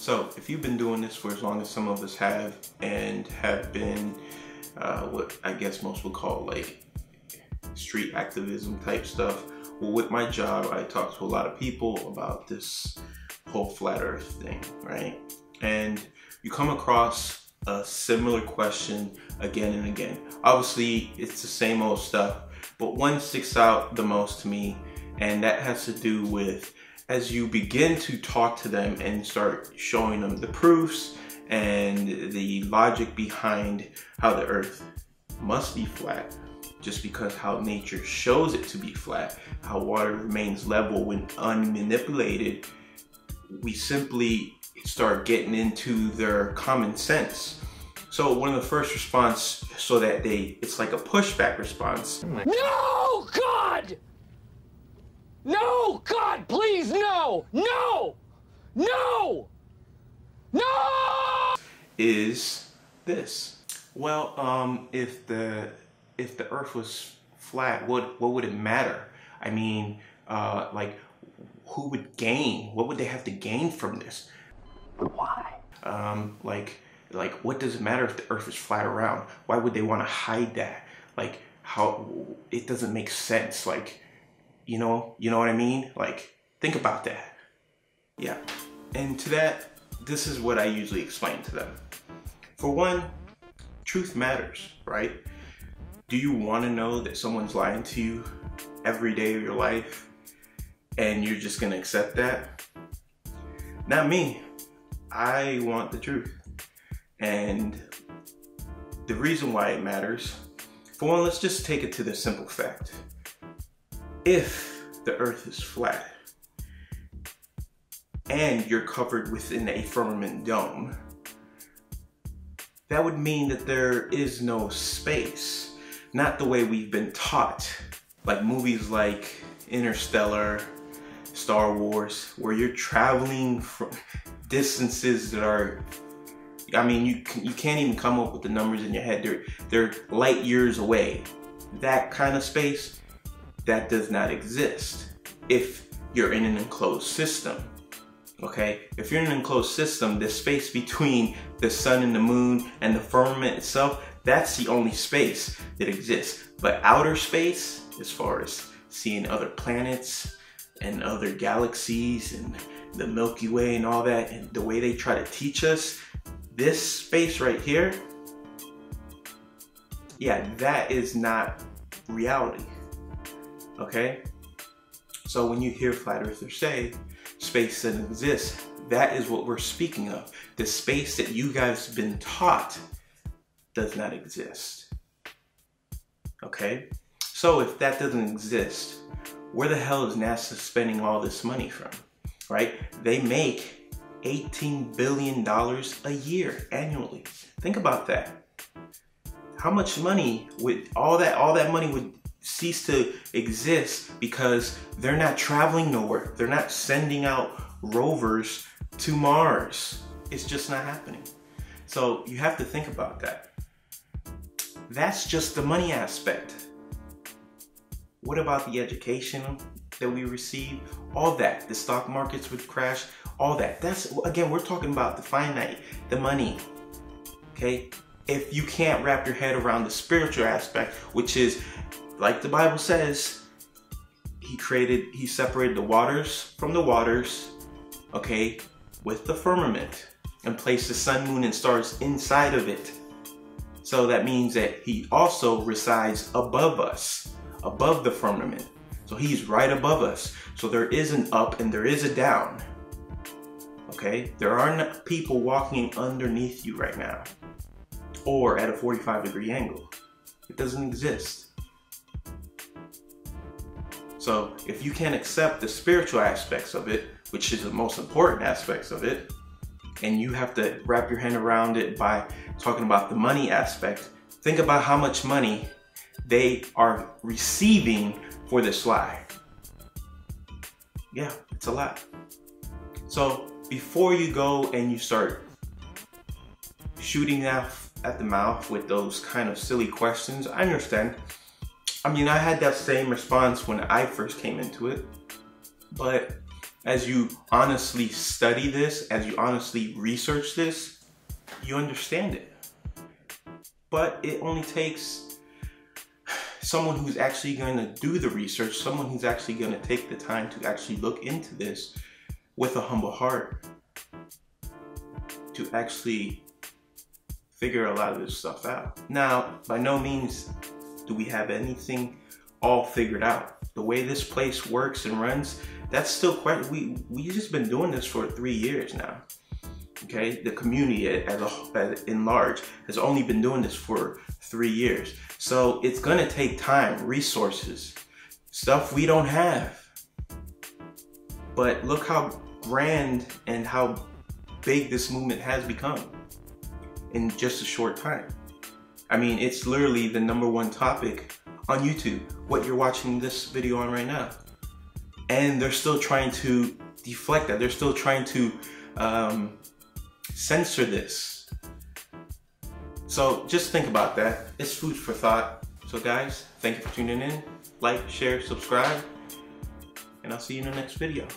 So if you've been doing this for as long as some of us have, and have been what I guess most would call like street activism type stuff, well, with my job I talk to a lot of people about this whole flat earth thing, right? And you come across a similar question again and again. Obviously it's the same old stuff, but one sticks out the most to me, and that has to do with, as you begin to talk to them and start showing them the proofs and the logic behind how the earth must be flat, just because how nature shows it to be flat, how water remains level when unmanipulated, we simply start getting into their common sense. So one of the first response, so that it's like a pushback response. No, God! No, God, please, no! No! No! No! Is this. Well, if the earth was flat, what would it matter? I mean, like, who would gain? What would they have to gain from this? But why? Like, what does it matter if the earth is flat around? Why would they want to hide that? Like, how, it doesn't make sense. Like, you know what I mean? Like, think about that. Yeah. And to that, this is what I usually explain to them. For one, truth matters, right? Do you want to know that someone's lying to you every day of your life and you're just going to accept that? Not me. I want the truth. And the reason why it matters, for one, let's just take it to the simple fact. If the earth is flat and you're covered within a firmament dome, that would mean that there is no space. Not the way we've been taught. Like movies like Interstellar, Star Wars, where you're traveling from distances that are, I mean, you can't even come up with the numbers in your head. They're light years away. That kind of space, that does not exist if you're in an enclosed system. Okay, if you're in an enclosed system, the space between the sun and the moon and the firmament itself, that's the only space that exists. But outer space, as far as seeing other planets and other galaxies and the Milky Way and all that, and the way they try to teach us, this space right here, yeah, that is not reality. Okay? So when you hear flat earthers say space doesn't exist, that is what we're speaking of. The space that you guys have been taught does not exist. Okay? So if that doesn't exist, where the hell is NASA spending all this money from? Right? They make $18 billion a year annually. Think about that. How much money would all that money would cease to exist because they're not traveling nowhere. They're not sending out rovers to Mars. It's just not happening. So you have to think about that. That's just the money aspect. What about the education that we receive? All that. The stock markets would crash. All that. That's, again, we're talking about the finite, the money. Okay? If you can't wrap your head around the spiritual aspect, which is, like the Bible says, he separated the waters from the waters, okay, with the firmament, and placed the sun, moon, and stars inside of it. So that means that he also resides above us, above the firmament. So he's right above us. So there is an up and there is a down. Okay? There aren't people walking underneath you right now, or at a 45-degree angle. It doesn't exist. So if you can't accept the spiritual aspects of it, which is the most important aspects of it, and you have to wrap your hand around it by talking about the money aspect, think about how much money they are receiving for this lie. Yeah, it's a lot. So before you go and you start shooting at the mouth with those kind of silly questions, I understand. I mean, I had that same response when I first came into it, but as you honestly study this, as you honestly research this, you understand it. But it only takes someone who's actually going to do the research, someone who's actually going to take the time to actually look into this with a humble heart to actually figure a lot of this stuff out. Now, by no means do we have anything all figured out. The way this place works and runs, that's still quite, we just been doing this for 3 years now. Okay, the community in large has only been doing this for 3 years. So it's gonna take time, resources, stuff we don't have. But look how grand and how big this movement has become in just a short time. I mean, it's literally the #1 topic on YouTube, what you're watching this video on right now. And they're still trying to deflect that. They're still trying to censor this. So just think about that. It's food for thought. So guys, thank you for tuning in. Like, share, subscribe, and I'll see you in the next video.